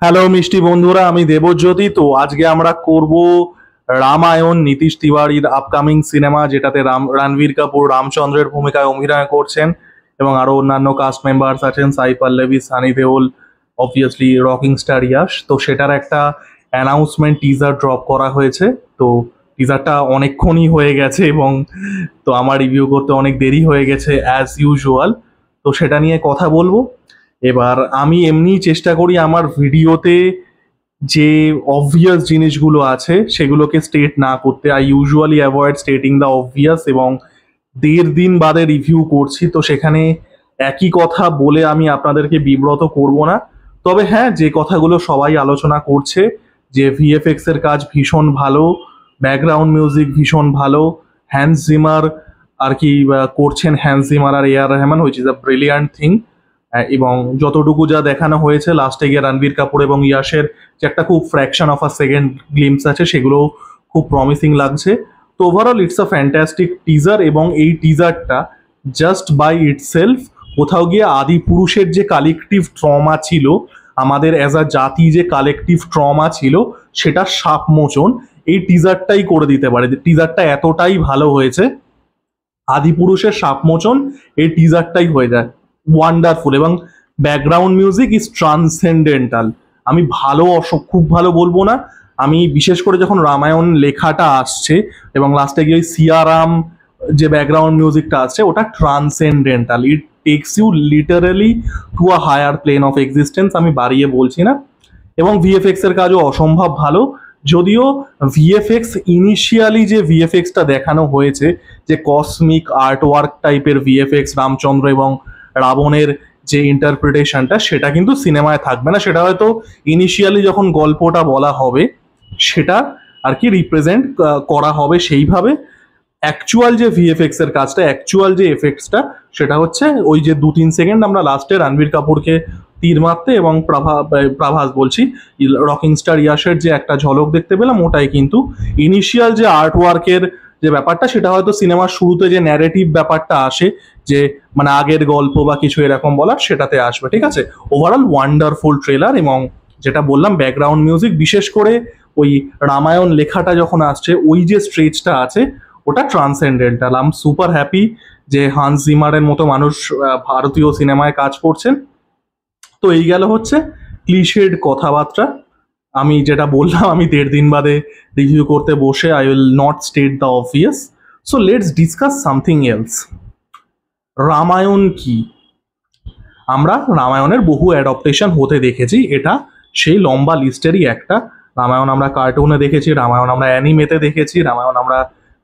Hello মিষ্টি বন্ধুরা, আমি দেবজ্যোতি। তো আজকে আমরা করব রামায়ণ, নীতিশ তিওয়ারির আপকামিং সিনেমা, যেটাতে রণবীর কাপুর রামচন্দ্রের ভূমিকায় অভিনয় করছেন এবং আরো অন্যান্য কাস্ট মেম্বার্স আছেন, Sai Pallavi, Sunny Deol, obviously rocking star Yash. তো সেটার একটা অ্যানাউন্সমেন্ট টিজার ড্রপ করা হয়েছে। তো টিজারটা অনেকক্ষণই হয়ে গেছে এবং তো আমার রিভিউ করতে অনেক দেরি হয়ে গেছে অ্যাজ ইউজুয়াল। তো সেটা নিয়ে কথা বলবো। এবার আমি এমনি চেষ্টা করি আমার ভিডিওতে যে অবভিয়াস জিনিসগুলো আছে সেগুলোকে স্টেট না করতে। I usually avoid stating the obvious, এবং 1.5 দিন বাদে রিভিউ করছি, তো সেখানে একই কথা বলে আমি আপনাদেরকে বিব্রত করব না। তবে হ্যাঁ, যে কথাগুলো সবাই আলোচনা করছে, যে ভিএফএক্স এর কাজ ভীষণ ভালো, ব্যাকগ্রাউন্ড মিউজিক ভীষণ ভালো, হ্যান্স জিমার আর কি করছেন, হ্যান্স জিমার আর A R Rahman, which is a brilliant thing. এবং যতটুকু যা দেখানো হয়েছে লাস্টে গিয়ে রণবীর কাপুর এবং ইয়াশের যে একটা খুব fraction of a second glimpse আছে, সেগুলো খুব প্রমিসিং লাগছে। তো overall it's a fantastic teaser, এবং এই টিজারটা জাস্ট বাই ইটসেলফ কোথাও গিয়ে আদি পুরুষের যে কালেকটিভ ট্রমা ছিল, আমাদের অ্যাজ আ জাতি যে কালেকটিভ ট্রমা ছিল, সেটা সাপমোচন এই টিজারটাই করে দিতে পারে। টিজারটা এতটাই ভালো হয়েছে, আদিপুরুষের সাপমোচন এই টিজারটাই হয়ে যায় ওয়ান্ডারফুল। এবং ব্যাকগ্রাউন্ড মিউজিক ইজ ট্রান্সেন্ডেন্টাল। আমি ভালো খুব ভালো বলবো না, আমি বিশেষ করে যখন রামায়ণ লেখাটা আসছে এবং লাস্টে গিয়ে ওই সিয়ারাম যে ব্যাকগ্রাউন্ড মিউজিকটা আসছে, ওটা transcendental. It takes you literally to a higher plane of existence. আমি বাড়িয়ে বলছি না। এবং ভিএফএক্স এর কাজও অসম্ভব ভালো। যদিও ভিএফএক্স ইনিশিয়ালি যে ভিএফএক্সটা দেখানো হয়েছে, যে কসমিক আর্ট ওয়ার্ক টাইপের ভিএফএক্স, রামচন্দ্র এবং রাবণের যে ইন্টারপ্রিটেশনটা, সেটা কিন্তু সিনেমায় থাকবে না। সেটা হয়তো ইনিশিয়ালি যখন গল্পটা বলা হবে সেটা আর কি রিপ্রেজেন্ট করা হবে সেইভাবে। অ্যাকচুয়াল যে ভিএফএক্স এর কাজটা, অ্যাকচুয়াল যে এফেক্টসটা, সেটা হচ্ছে ওই যে 2-3 সেকেন্ড আমরা লাস্টে রণবীর কাপুরকে তীর মারতে এবং প্রাভাস বলছি, রকিং স্টার ইয়াশের যে একটা ঝলক দেখতে পেলাম, ওটাই কিন্তু ইনিশিয়াল যে আর্ট ওয়ার্কের যে ব্যাপারটা, সেটা হয়তো সিনেমার শুরুতে যে ন্যারেটিভ ব্যাপারটা আসে, যে মানে আগের গল্প বা কিছু এরকম বলার, সেটাতে আসবে। ঠিক আছে, ওভারঅল ওয়ান্ডারফুল ট্রেলার। এবং যেটা বললাম, ব্যাকগ্রাউন্ড মিউজিক, বিশেষ করে ওই রামায়ণ লেখাটা যখন আসছে, ওই যে স্ট্রেচটা আছে, ওটা transcendental. I am super happy যে হান্স জিমারের মতো মানুষ ভারতীয় সিনেমায় কাজ করছেন। তো এই গেল হচ্ছে ক্লিশেড কথাবার্তা। আমি যেটা বললাম, আমি 1.5 দিন বাদে রিভিউ করতে বসে, I will not state the obvious. So let's discuss something else. Ramayana কি? আমরা রামায়ণের বহু অ্যাডাপ্টেশন হতে দেখেছি, এটা সেই লম্বা লিস্টেরই একটা। রামায়ণ আমরা কার্টুনে দেখেছি, রামায়ণ আমরা অ্যানিমেতে দেখেছি, রামায়ণ আমরা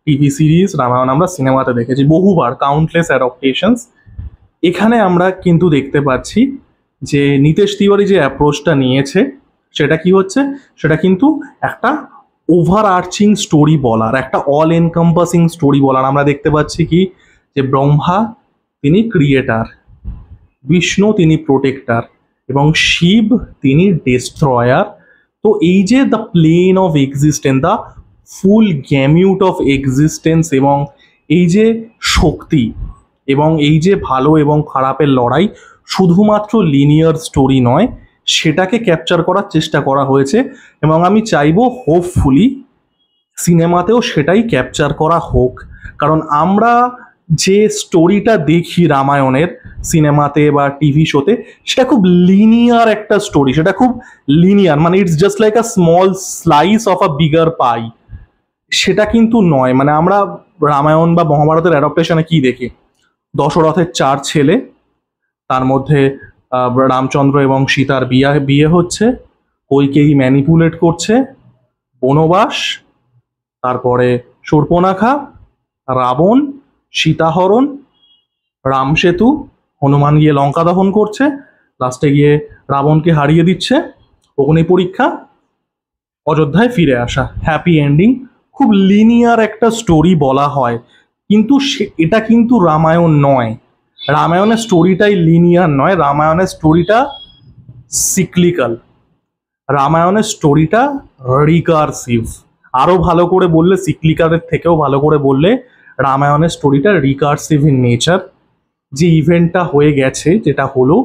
টিভি সিরিজ, রামায়ণ আমরা সিনেমাতে দেখেছি বহুবার, কাউন্টলেস অ্যাডাপ্টেশনস। এখানে আমরা কিন্তু দেখতে পাচ্ছি যে নীতিশ তিওয়ারি যে অ্যাপ্রোচটা নিয়েছে, সেটা কি হচ্ছে, সেটা কিন্তু একটা ওভার আর্চিং স্টোরি বলার, একটা অল এনকম্পাসিং স্টোরি বলার। আমরা দেখতে পাচ্ছি কি, যে ব্রহ্মা তিনি ক্রিয়েটার, বিষ্ণু তিনি প্রোটেক্টার, এবং শিব তিনি ডেস্ট্রয়ার। তো এই যে the plane of existence, the full gamut of existence, এবং এই যে শক্তি এবং এই যে ভালো এবং খারাপের লড়াই, শুধুমাত্র লিনিয়ার স্টোরি নয়, সেটাকে ক্যাপচার করার চেষ্টা করা হয়েছে। এবং আমি চাইবো হোপফুলি সিনেমাতেও সেটাই ক্যাপচার করা হোক। কারণ আমরা যে স্টোরিটা দেখি রামায়ণের সিনেমাতে বা টিভি শোতে, সেটা খুব লিনিয়ার একটা স্টোরি, সেটা খুব লিনিয়ার, মানে it's just like a small slice of a bigger pie. সেটা কিন্তু নয়। মানে আমরা রামায়ণ বা মহাভারতের অ্যাডাপ্টেশনে কি দেখি, দশরথের 4 ছেলে, তার মধ্যে রামচন্দ্র এবং সীতার বিয়ে বিয়ে হচ্ছে, কইকেয়ী ম্যানিপুলেট করছে, বনবাস, তারপরে শূর্পণখা, রাবণ, সীতাহরণ, রামসেতু, হনুমান গিয়ে লঙ্কা দহন করছে, লাস্টে গিয়ে রাবণকে হারিয়ে দিচ্ছে, অগ্নি পরীক্ষা, অযোধ্যায় ফিরে আসা, হ্যাপি এন্ডিং। খুব লিনিয়ার একটা স্টোরি বলা হয়, কিন্তু এটা কিন্তু রামায়ণ নয়। রামায়ণের স্টোরিটাই লিনিয়ার নয়, রামায়ণের স্টোরিটা সিক্লিক্যাল, রামায়ণের স্টোরিটা রিকার্সিভ। আরো ভালো করে বললে, সিক্লিক্যালের থেকেও ভালো করে বললে, রামায়ণের স্টোরিটা রিকার্সিভ ইন নেচার। যে ইভেন্টটা হয়ে গেছে, যেটা হলো,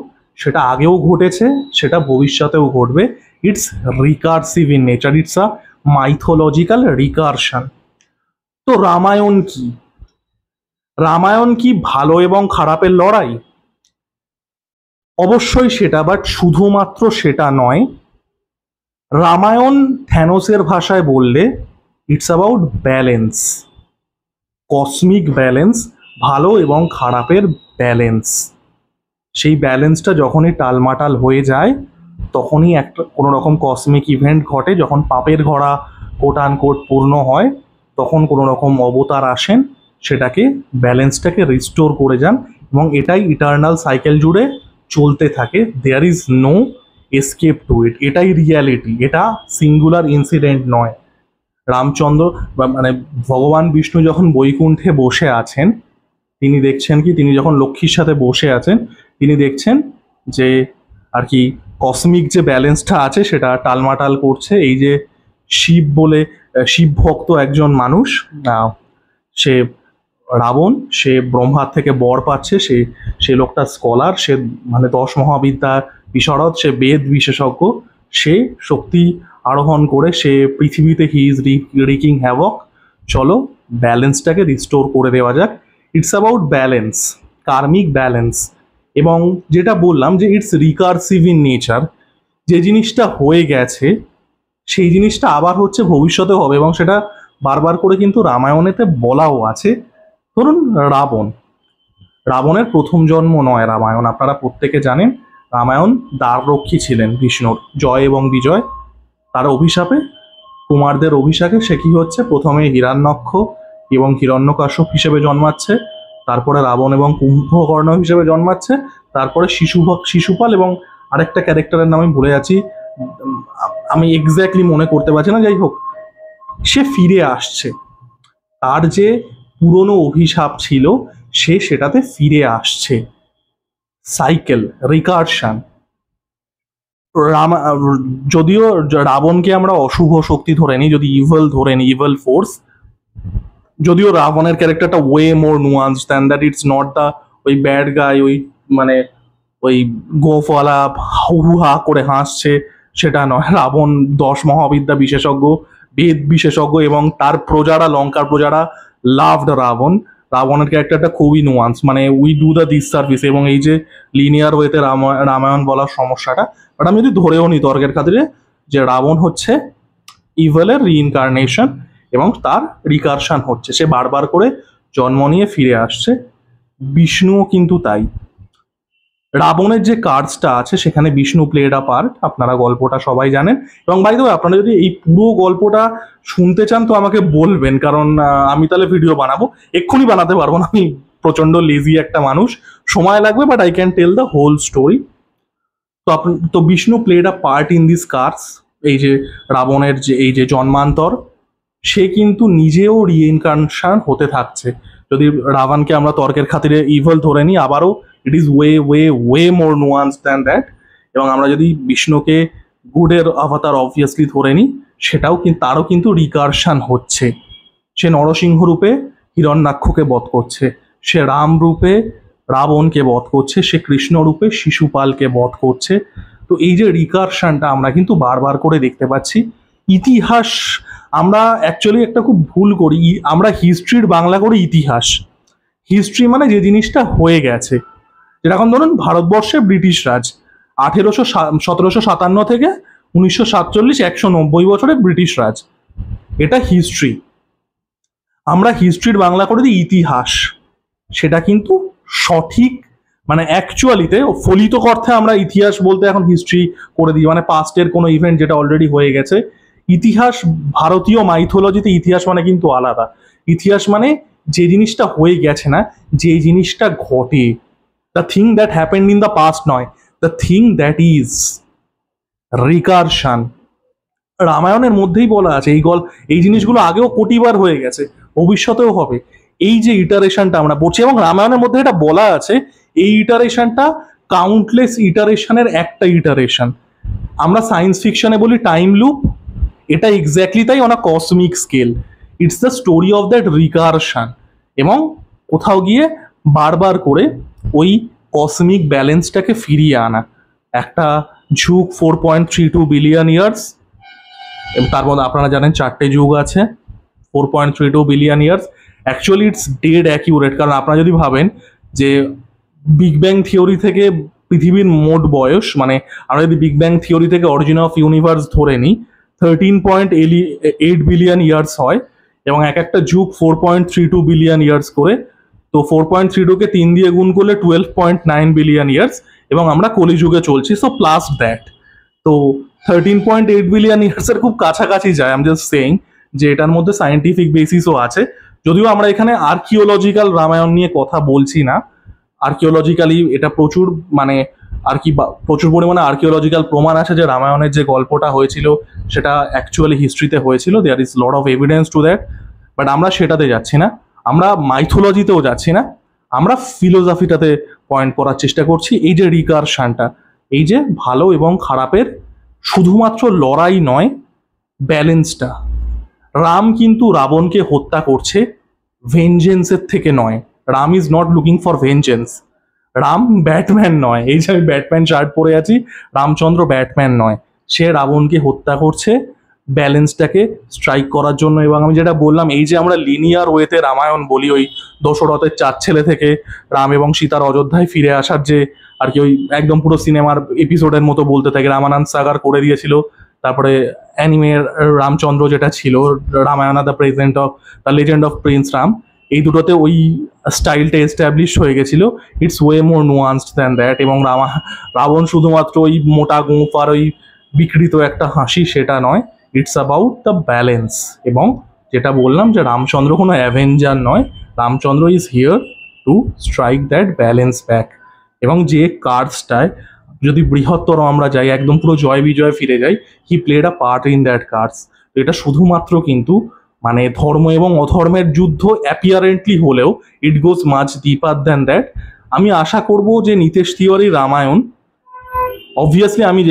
সেটা আগেও ঘটেছে, সেটা ভবিষ্যতেও ঘটবে। It's recursive in nature, it's a mythological recursion. তো রামায়ণ কি? রামায়ণ কি ভালো এবং খারাপের লড়াই? অবশ্যই সেটা, বাট শুধুমাত্র সেটা নয়। রামায়ণ থ্যানোসের ভাষায় বললে it's about balance, cosmic balance, ভালো এবং খারাপের ব্যালেন্স। সেই ব্যালেন্সটা যখনই টালমাটাল হয়ে যায় তখনই একটা কোনো রকম কসমিক ইভেন্ট ঘটে, যখন পাপের ঘোড়া কোট আন কোট পূর্ণ হয় তখন কোনো রকম অবতার আসেন, সেটাকে ব্যালেন্সটাকে রিস্টোর করে যান, এবং এটাই ইটার্নাল সাইকেল জুড়ে চলতে থাকে। There is no escape to it, এটাই রিয়ালিটি, এটা সিঙ্গুলার ইনসিডেন্ট নয়। রামচন্দ্র মানে ভগবান বিষ্ণু যখন বৈকুণ্ঠে বসে আছেন, তিনি দেখছেন কি, তিনি যখন লক্ষ্মীর সাথে বসে আছেন তিনি দেখছেন যে আর কি কসমিক যে ব্যালেন্সটা আছে সেটা টালমাটাল করছে। এই যে শিব বলে শিব ভক্ত একজন মানুষ, সে রাবণ, সে ব্রহ্মার থেকে বর পাচ্ছে, সে লোকটা স্কলার, সে মানে 10 মহাবিদ্যার বিশারদ, সে বেদ বিশেষজ্ঞ, সে শক্তি আরোহণ করে সে পৃথিবীতে হি ইজ রিকিং হ্যাভক। চলো ব্যালেন্সটাকে রিস্টোর করে দেওয়া যাক। It's about balance, karmic balance. এবং যেটা বললাম যে ইটস রিকার্সিভ ইন নেচার, যে জিনিসটা হয়ে গেছে সেই জিনিসটা আবার হচ্ছে, ভবিষ্যতে হবে, এবং সেটা বারবার করে কিন্তু রামায়ণেতে বলাও আছে। ধরুন রাবণের প্রথম জন্ম নয় রামায়ণ, আপনারা প্রত্যেকে জানেন। রামায়ণ দ্বাররক্ষী ছিলেন বিষ্ণুর, জয় এবং বিজয়, তার অভিশাপে, কুমারদের অভিশাপে সে কি হচ্ছে, প্রথমে হিরণ্যক্ষ এবং হিরণ্যকাশ্যপ হিসেবে জন্মাচ্ছে, তারপরে রাবণ এবং কুম্ভকর্ণ হিসেবে জন্মাচ্ছে, তারপরে শিশুপাল এবং আরেকটা ক্যারেক্টারের নাম আমি ভুলে যাচ্ছি, আমি এক্স্যাক্টলি মনে করতে পারছি না, যাই হোক সে ফিরে আসছে। তার যে পুরনো অভিশাপ ছিল সে সেটাতে ফিরে আসছে। Cycle, recursion. যদিও রাবণকে আমরা অশুভ শক্তি ধরে নিই, যদি ইভেল ধরে নিই, ইভেল ফোর্স, যদিও রাবণের ক্যারেক্টারটা way more nuance than that, it's not the ওই ব্যাড গাই, ওই মানে ওই গোফওয়ালা হা করে হাসছে সেটা নয়। রাবণ 10 মহাবিদ্যা বিশেষজ্ঞ, বেদ বিশেষজ্ঞ, এবং তার প্রজারা, লঙ্কার প্রজারা লাভড রাবণের ক্যারেক্টারটা খুবই নুয়ান্স, মানে we do the this service. এবং এই যে লিনিয়ার ওয়েতে রামায়ণ বলার সমস্যাটা, বাট আমি যদি ধরেও নিই তর্কের খাতিরে যে রাবণ হচ্ছে ইভেলের রিইনকার্নেশন এবং তার রিকারশন হচ্ছে, সে বারবার করে জন্ম নিয়ে ফিরে আসছে। বিষ্ণুও কিন্তু তাই। রাবণের যে কার্ডসটা আছে সেখানে বিষ্ণু প্লেড আ পার্ট, আপনারা গল্পটা সবাই জানেন। এবং বাই দ্য ওয়ে, আপনারা যদি এই পুরো গল্পটা শুনতে চান তো আমাকে বলবেন, কারণ আমি তাহলে ভিডিও বানাবো, এক্ষুনি বানাতে পারবো না, আমি প্রচন্ড লেজি একটা মানুষ, সময় লাগবে, but I can tell the whole story. তো Vishnu played a part in this cards. এই যে রাবণের যে এই যে জন্মান্তর, সে কিন্তু নিজেও রিইনকার্নেশন হতে থাকছে। যদি রাবণকে আমরা তর্কের খাতিরে ইভেল ধরে নিই, আবারও it is way way way more nuance than that. এবং আমরা যদি বিষ্ণুকে গুডের অবতার অবভিয়াসলি ধরে নিই, সেটাও কিন্তু, তারও কিন্তু রিকারশন হচ্ছে। সে নরসিংহ রূপে হিরণ্যাক্ষকে বধ করছে, সে রাম রূপে রাবণকে বধ করছে, সে কৃষ্ণ রূপে শিশুপালকে বধ করছে। তো এই যে রিকারশনটা আমরা কিন্তু বারবার করে দেখতে পাচ্ছি। ইতিহাস, আমরা অ্যাকচুয়ালি একটা খুব ভুল করি, আমরা হিস্ট্রির বাংলা করে ইতিহাস। হিস্ট্রি মানে যে জিনিসটা হয়ে গেছে, যেরকম ধরুন ভারতবর্ষে ব্রিটিশ রাজ 1757 থেকে 1947, 190 বছরে ব্রিটিশ রাজ, এটা হিস্ট্রি। আমরা হিস্ট্রির বাংলা করে দিই ইতিহাস, সেটা কিন্তু সঠিক মানে অ্যাকচুয়ালিতে ফলিত অর্থে আমরা ইতিহাস বলতে এখন হিস্ট্রি করে দিই, মানে পাস্টের কোনো ইভেন্ট যেটা অলরেডি হয়ে গেছে। ইতিহাস, ভারতীয় মাইথোলজিতে ইতিহাস মানে কিন্তু আলাদা। ইতিহাস মানে যে জিনিসটা হয়ে গেছে, না যে জিনিসটা ঘটে, the thing that happened in the past নয়, the thing that is recursion. রামায়ণের মধ্যেই বলা আছে এই জিনিসগুলো আগেও কোটিবার হয়ে গেছে, ভবিষ্যতেও হবে। এই যে ইটারেশনটা আমরা পড়ছি, এবং রামায়ণের মধ্যে এটা বলা আছে, এই ইটারেশনটা কাউন্টলেস ইটারেশনের একটা ইটারেশন। আমরা সায়েন্স ফিকশনে বলি টাইম লুপ, এটা এক্স্যাক্টলি তাই on a cosmic scale. It's the story of that recursion. এবং কোথাও গিয়ে বারবার করে ওই কসমিক ব্যালেন্সটাকে ফিরিয়ে আনা। একটা যুগ 4.32 বিলিয়ন ইয়ার্স, এবং তার মধ্যে আপনারা জানেন 4টে যুগ আছে। 4.32 billion years actually it's dead accurate, কারণ আপনারা যদি ভাবেন যে বিগ ব্যাং থিওরি থেকে পৃথিবীর মোট বয়স, মানে আমরা যদি বিগ ব্যাং থিওরি থেকে অরিজিন অফ ইউনিভার্স ধরে নিই 13.8 বিলিয়ন ইয়ার্স হয়, এবং এক একটা যুগ 4.32 বিলিয়ন ইয়ার্স করে, তো 4.32কে 3 দিয়ে গুণ করলে 12.9 বিলিয়ন ইয়ার্স, এবং আমরা কলিযুগে চলছি। সো প্লাস দ্যাট, তো 13.8 বিলিয়ন ইয়ার্সের খুব কাছাকাছি যায়। আমি জাস্ট সেইং যে এটার মধ্যে সায়েন্টিফিক বেসিসও আছে, যদিও আমরা এখানে আর্কিওলজিক্যাল রামায়ণ নিয়ে কথা বলছি না। আর্কিওলজিক্যালি এটা প্রচুর মানে আর কি প্রচুর পরিমাণে আর্কিওলজিক্যাল প্রমাণ আছে যে রামায়ণের যে গল্পটা হয়েছিল সেটা অ্যাকচুয়ালি হিস্ট্রিতে হয়েছিল। There is lot of evidence to that, but আমরা সেটাতে যাচ্ছি না, আমরা মাইথোলজিতেও যাচ্ছি না, আমরা ফিলোসফিটাতে পয়েন্ট করার চেষ্টা করছি। এই যে রিকারশনটা, এই যে ভালো এবং খারাপের শুধুমাত্র লড়াই নয়, ব্যালেন্সটা। রাম কিন্তু রাবণকে হত্যা করছে ভেঞ্জেন্সের থেকে নয়। Ram is not looking for vengeance. Ram Batman নয়, এই যে আমি ব্যাটম্যান শার্ট পরে আছি, রামচন্দ্র ব্যাটম্যান নয়, সে রাবণকে হত্যা করছে ব্যালেন্সটাকে স্ট্রাইক করার জন্য। এবং আমি যেটা বললাম, এই যে আমরা লিনিয়ার ওয়েতে রামায়ণ বলি, ওই দশরথের 4 ছেলে থেকে রাম এবং সীতার অযোধ্যায় ফিরে আসার যে আর কি, ওই একদম পুরো সিনেমার এপিসোডের মতো বলতে থাকে, রামানন্দ সাগার করে দিয়েছিল। তারপরে অ্যানিমের রামচন্দ্র যেটা ছিল, Ramayana the present of the legend of Prince Ram, এই দুটোতে ওই স্টাইলটা এস্টাবলিশ হয়ে গেছিল। Its way more nuanced than that. এবং রাবণ শুধুমাত্র ওই মোটা গোঁফ আর ওই বিকৃত একটা হাসি সেটা নয়, ইটস অ্যাবাউট দ্য ব্যালেন্স। এবং যেটা বললাম যে রামচন্দ্র কোনো অ্যাভেঞ্জার নয়, Ramchandra is here two strike that balance back. এবং যে কার্ডসটায় যদি বৃহত্তর আমরা যাই, একদম পুরো জয় বিজয় ফিরে যাই, he played a part in that cards. এটা শুধুমাত্র কিন্তু মানে ধর্ম এবং অধর্মের যুদ্ধ অ্যাপিয়ারেন্টলি হলেও ইট গোজ মাচ ডিপার দ্যান দ্যাট। আমি আশা করব যে নিতেশ তিওয়ারি রামায়ণ, অবভিয়াসলি আমি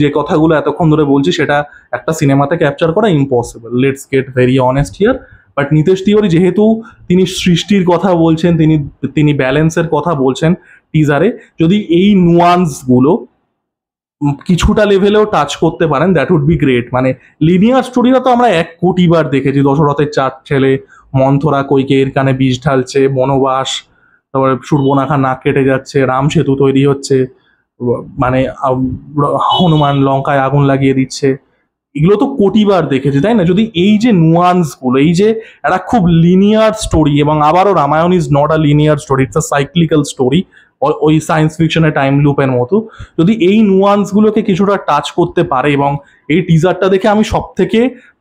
যে কথাগুলো এতক্ষণ ধরে বলছি সেটা একটা সিনেমাতে ক্যাপচার করা impossible, let's get very honest here. But Nitesh Tiwari যেহেতু তিনি সৃষ্টির কথা বলছেন, তিনি ব্যালেন্সের কথা বলছেন টিজারে, যদি এই নুয়ান্সগুলো কিছুটা লেভেলেও টাচ করতে পারেন, দ্যাট উড বি গ্রেট। মানে লিনিয়ার স্টোরিটা তো আমরা 1 কোটি বার দেখেছি, দশরথের 4 ছেলে, মন্থরা কৈকেয়ীর কানে বিষ ঢালছে, বনবাস, তারপরে সুর্বনাখা নাক কেটে যাচ্ছে, রাম সেতু তৈরি হচ্ছে, মানে হনুমান লঙ্কায় আগুন লাগিয়ে দিচ্ছে, এগুলো তো কোটিবার দেখেছি, তাই না? যদি এই যে নুয়ান্সগুলো, এই যে একটা খুব লিনিয়ার স্টোরি, এবং আবারও Ramayana is not a linear story, it's a cyclical story, ওই সায়েন্স ফিকশনের টাইম লুপের মতো, যদি এই নুয়ান্সগুলোকে কিছুটা টাচ করতে পারে, এবং এই টিজারটা দেখে আমি সব থেকে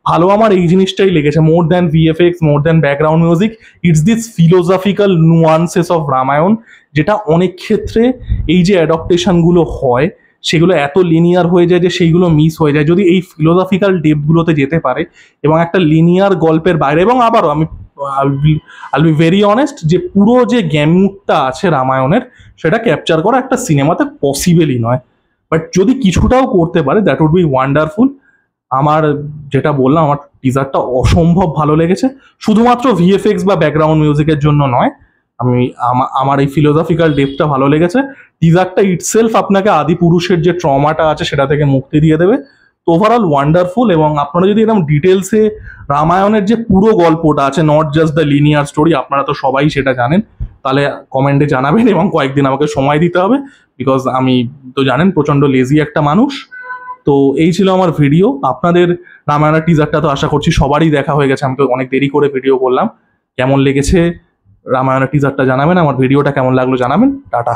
ভালো আমার এই জিনিসটাই লেগেছে, more than VFX, more than background music, it's this philosophical nuances of Ramayana, যেটা অনেক ক্ষেত্রে এই যে অ্যাডপ্টেশনগুলো হয় সেগুলো এত লিনিয়ার হয়ে যায় যে সেইগুলো মিস হয়ে যায়। যদি এই ফিলোসফিক্যাল ডেপথগুলোতে যেতে পারে এবং একটা লিনিয়ার গল্পের বাইরে, এবং আবারও আই বি ভেরি অনেস্ট যে পুরো যে গ্যামুটটা আছে রামায়ণের সেটা ক্যাপচার করা একটা সিনেমাতে পসিবলই নয়, বাট যদি কিছুটাও করতে পারে দ্যাট উড বি ওয়ান্ডারফুল। আমার যেটা বললাম, আমার টিজারটা অসম্ভব ভালো লেগেছে, শুধুমাত্র ভিএফএক্স বা ব্যাকগ্রাউন্ড মিউজিকের জন্য নয়, আমার এই ফিলোসফিক্যাল ডেপথটা ভালো লেগেছে। টিজারটা ইটসেলফ আপনাকে আদি পুরুষের যে ট্রমাটা আছে সেটা থেকে মুক্তি দিয়ে দেবে। তো ওভারঅল ওয়ান্ডারফুল। এবং আপনারা যদি এরকম ডিটেলসে রামায়ণের যে পুরো গল্পটা আছে, not just the linear story, আপনারা তো সবাই সেটা জানেন, তাহলে কমেন্টে জানাবেন, এবং কয়েকদিন আমাকে সময় দিতে হবে, বিকজ আমি তো জানেন প্রচণ্ড লেজি একটা মানুষ। তো এই ছিল আমার ভিডিও। আপনাদের রামায়ণের টিজারটা তো আশা করছি সবারই দেখা হয়ে গেছে, আমি তো অনেক দেরি করে ভিডিও করলাম। কেমন লেগেছে রামায়ণের টিজারটা জানাবেন, আমার ভিডিওটা কেমন লাগলো জানাবেন। টাটা।